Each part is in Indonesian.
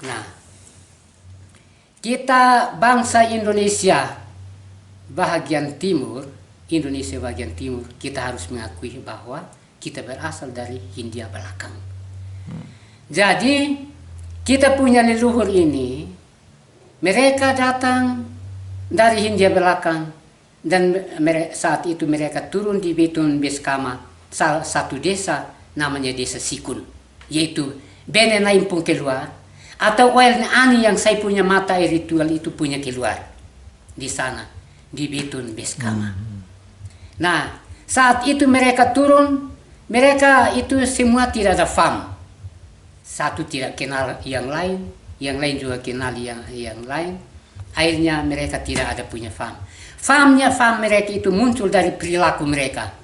Nah, kita bangsa Indonesia bagian timur, kita harus mengakui bahwa kita berasal dari Hindia Belakang. Jadi kita punya leluhur ini, mereka datang dari Hindia Belakang dan saat itu mereka turun di Betun Beskama, salah satu desa namanya Desa Sikun, yaitu Bene Naimpung keluar, atau Wael Ani yang saya punya mata air ritual itu punya keluar di sana di Betun Beskama. Nah, saat itu mereka turun, mereka itu semua tidak ada fam. Satu tidak kenal yang lain juga kenal yang lain. Akhirnya mereka tidak ada punya fam. Fam mereka itu muncul dari perilaku mereka.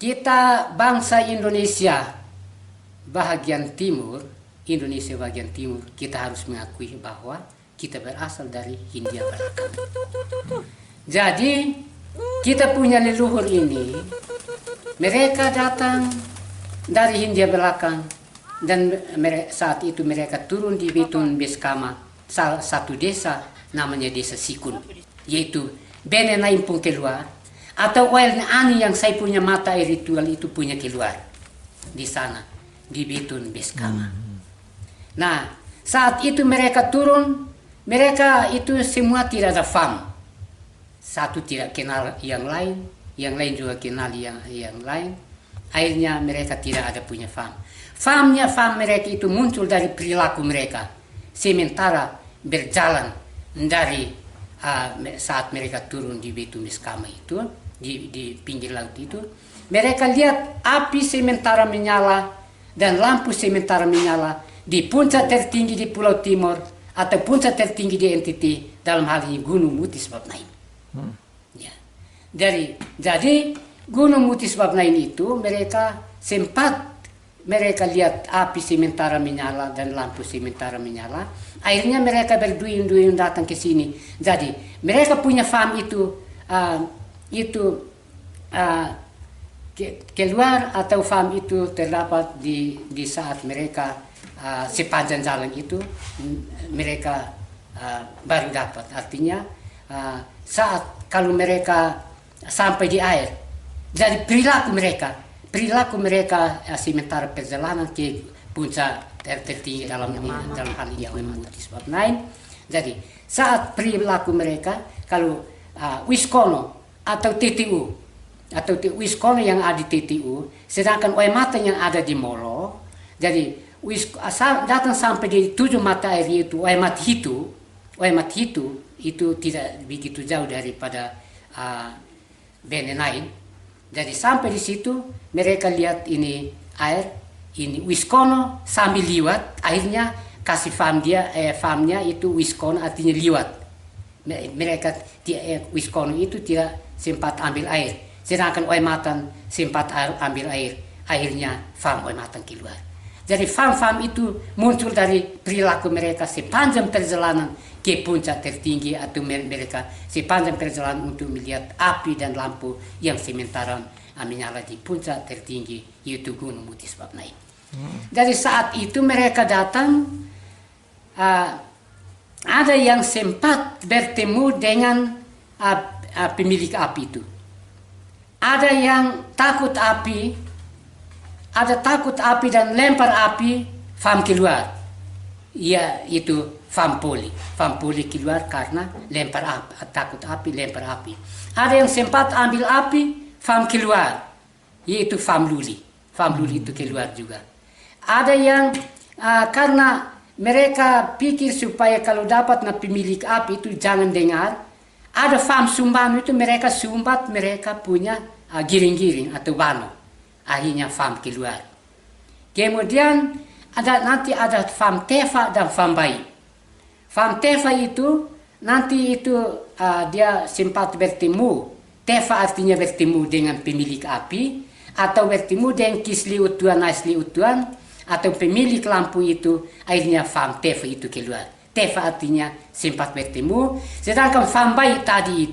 Kita bangsa Indonesia bagian timur, kita harus mengakui bahwa kita berasal dari Hindia Belakang. Jadi kita punya leluhur ini, mereka datang dari Hindia Belakang dan saat itu mereka turun di Betun Beskama, salah satu desa namanya Desa Sikun, yaitu Bene Naimpung keluar, atau Wael Ani yang saya punya mata air ritual itu punya keluar di sana di Betun Beskama. Nah, saat itu mereka turun, mereka itu semua tidak ada fam. Satu tidak kenal yang lain juga kenal yang lain. Akhirnya mereka tidak ada punya fam. Fam mereka itu muncul dari perilaku mereka. Sementara berjalan dari saat mereka turun di Betun Beskama itu, di pinggir laut itu, mereka lihat api sementara menyala dan lampu sementara menyala di puncak tertinggi di Pulau Timur atau puncak tertinggi di NTT, dalam hal ini Gunung Muti Sebab Nain. Ya. Jadi Gunung Muti Sebab Nain itu mereka mereka lihat api sementara menyala dan lampu sementara menyala. Akhirnya mereka berduyun-duyun datang ke sini. Jadi mereka punya fam itu keluar atau fam itu terdapat di saat mereka sepanjang jalan itu mereka baru dapat. Artinya saat kalau mereka sampai di air, jadi perilaku mereka sementara perjalanan ke puncak tertinggi dalam hal ini Muti Sebab Nain. Jadi saat perilaku mereka kalau Wiskono atau TTU atau Wiskono yang ada di TTU, sedangkan Oemata yang ada di Molo, jadi datang sampai di 7 mata air itu Oemat Hitu itu tidak begitu jauh daripada Bene Nain. Jadi sampai di situ mereka lihat ini air, ini Wiskono sambil liwat, akhirnya kasih famnya itu Wiskono artinya liwat. Mereka Wiskono itu tidak sempat ambil air, sedangkan Oematan sempat ambil air, akhirnya fam Oematan keluar. Jadi fam itu muncul dari perilaku mereka sepanjang perjalanan ke puncak tertinggi, atau mereka sepanjang perjalanan untuk melihat api dan lampu yang sementara menyala di puncak tertinggi, yaitu Gunung Muti Sebab Nain. Jadi saat itu mereka datang, ada yang sempat bertemu dengan pemilik api itu. Ada yang takut api, dan lempar api, fam keluar. Ya, itu fam poli keluar karena takut api, lempar api. Ada yang sempat ambil api, fam keluar, yaitu fam luli itu keluar juga. Ada yang karena mereka pikir supaya kalau dapat pemilik api itu jangan dengar, ada fam sumban itu mereka sumbat, mereka punya giring-giring atau bano. Akhirnya fam keluar. Kemudian nanti ada fam tefa dan fam bayi. Fam tefa itu nanti itu dia sempat bertemu Tefa artinya bertemu dengan pemilik api, atau bertemu dengan kisli utuan, asli utuan, atau pemilik lampu itu, akhirnya fam tefa itu keluar. Tefa artinya sempat bertemu, sedangkan fam baik tadi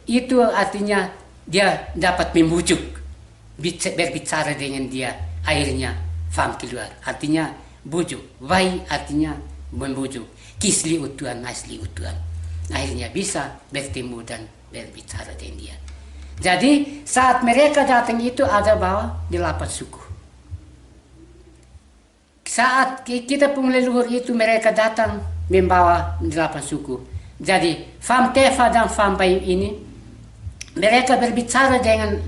itu artinya dia dapat membujuk, berbicara dengan dia, akhirnya fam keluar, artinya bujuk. Baik artinya membujuk, kisli utuan, asli utuan, akhirnya bisa bertemu dan berbicara dengan dia. Jadi saat mereka datang itu ada bawa 8 suku. Saat kita pun leluhur itu mereka datang membawa 8 suku. Jadi fam tefa dan fam bayi ini mereka berbicara dengan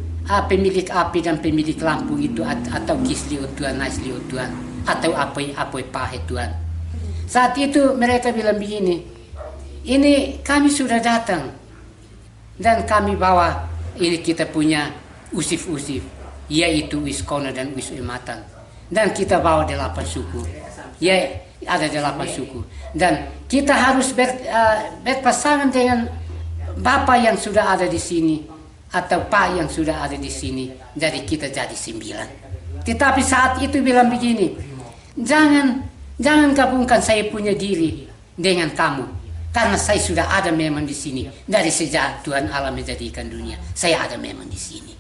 pemilik api dan pemilik lampu itu, atau kisli utuan, asli utuan, atau apa pahe Tuhan. Saat itu mereka bilang begini, ini kami sudah datang dan kami bawa ini kita punya usif-usif, yaitu Wiskono dan Wisumatan, dan kita bawa 8 suku. Ya, ada 8 suku, dan kita harus berpasangan dengan Bapak yang sudah ada di sini atau Pak yang sudah ada di sini, jadi kita jadi 9. Tetapi saat itu bilang begini, jangan gabungkan saya punya diri dengan kamu, karena saya sudah ada memang di sini dari sejak Tuhan Allah menjadikan dunia, saya ada memang di sini.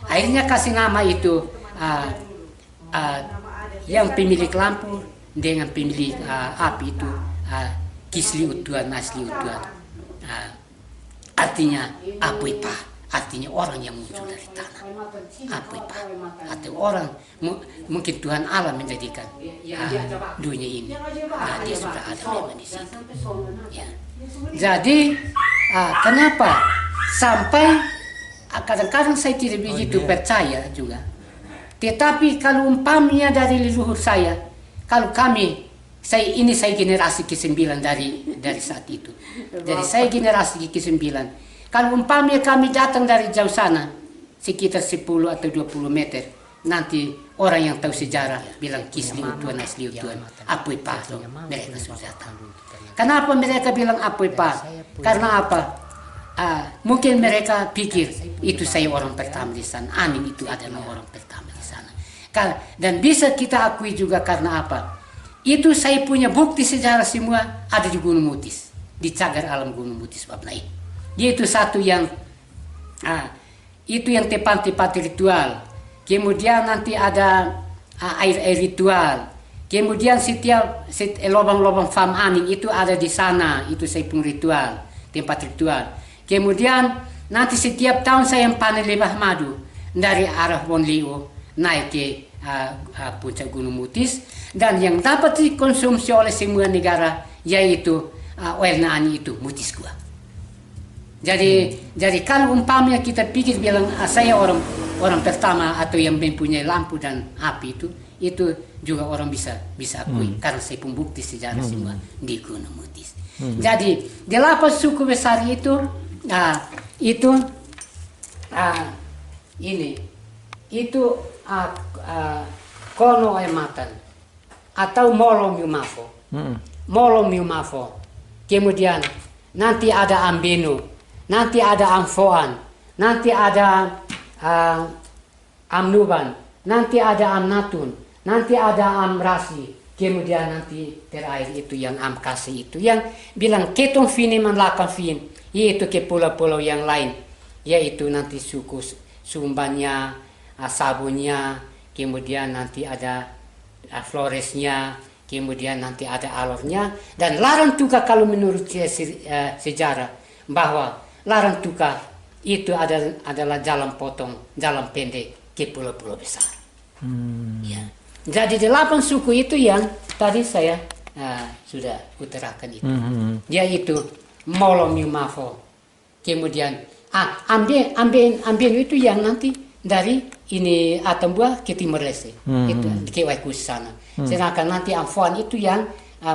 Akhirnya kasih nama itu yang pemilik lampu dengan pemilik api itu kisli utuan, asli utuan. Artinya apipa, artinya orang yang muncul dari tanah. Apipa, atau orang mungkin Tuhan Allah menjadikan dunia ini. Dia sudah ada memang di situ. Ya. Jadi kenapa sampai kadang-kadang saya tidak begitu percaya juga. Tetapi kalau umpamanya dari leluhur saya, kalau saya generasi ke-9 dari saat itu. Jadi saya generasi ke-9. Kalau umpamanya kami datang dari jauh sana, sekitar 10 atau 20 meter, nanti orang yang tahu sejarah bilang kisli utuan, asli utuan, apipa, mereka sudah tahu. Kenapa mereka bilang apipa? Karena apa? Mungkin mereka pikir itu saya orang pertama di sana, Amin itu adalah orang pertama di sana. Dan bisa kita akui juga karena apa? Itu saya punya bukti sejarah semua ada di Gunung Mutis, di cagar alam Gunung Mutis Babnai. Yaitu satu yang itu yang tempat-tempat ritual. Kemudian nanti ada air ritual. Kemudian setiap lubang-lubang fam aning itu ada di sana, itu saya pun ritual, tempat ritual. Kemudian nanti setiap tahun saya panen lebah madu dari arah Bonlio naik ke puncak Gunung Mutis, dan yang dapat dikonsumsi oleh semua negara yaitu oil naani itu mutis gua. Jadi kalau umpamanya kita pikir bilang saya orang pertama atau yang mempunyai lampu dan api itu juga orang bisa akui karena saya pun bukti sejarah semua di Gunung Mutis. Jadi 8 suku besar itu Kono Ematan atau Molo Miumafo. Molo Miumafo. Kemudian nanti ada Ambenu, nanti ada Amfoan, nanti ada Amnuban, nanti ada Amnatun, nanti ada Amrasi. Kemudian nanti terakhir itu yang Amkasi itu yang bilang ketong fini manlakan fin, yaitu ke pulau-pulau yang lain, yaitu nanti suku Sumbannya, Sabunnya, kemudian nanti ada Floresnya, kemudian nanti ada Alornya, dan Larantuka kalau menurut sejarah bahwa Larantuka itu adalah jalan potong, jalan pendek ke pulau-pulau besar. Ya. Jadi 8 suku itu yang tadi saya sudah utarakan itu, yaitu Molo Miumafo, kemudian Ambien itu yang nanti dari ini Atambua ke Timor Leste, itu ke Waikus sana. Sedangkan nanti Amfoan itu yang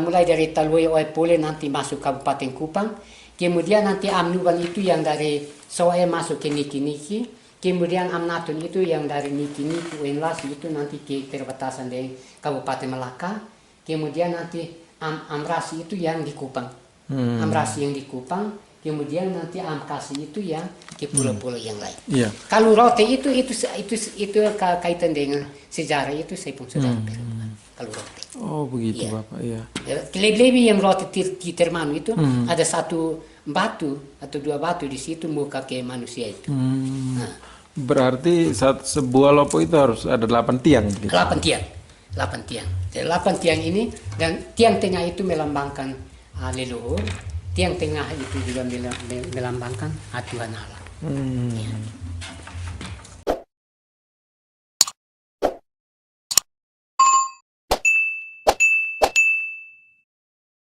mulai dari Talui Oepole nanti masuk Kabupaten Kupang, kemudian nanti Amnuban itu yang dari Soe masuk ke Niki-Niki, kemudian Amnatun itu yang dari Niki-Niki Uenlas itu nanti ke perbatasan dari Kabupaten Melaka, kemudian nanti Amrasi itu yang di Kupang, Amrasi yang di Kupang, kemudian nanti angkasa itu yang ke pulau-pulau yang lain. Iya. Kalau Rote itu kaitan dengan sejarah itu saya pun sudah pernah. Kalau Rote. Oh begitu Iya. Bapak, iya. Hmm. Lebih yang Rote Termanu itu ada satu batu atau dua batu di situ muka ke manusia itu. Nah, Berarti sebuah lopo itu harus ada 8 tiang begitu. 8 tiang. 8 tiang. Jadi 8 tiang ini dan tiang tengah itu melambangkan leluhur, tiang tengah itu juga melambangkan Tuhan Allah. Hmm.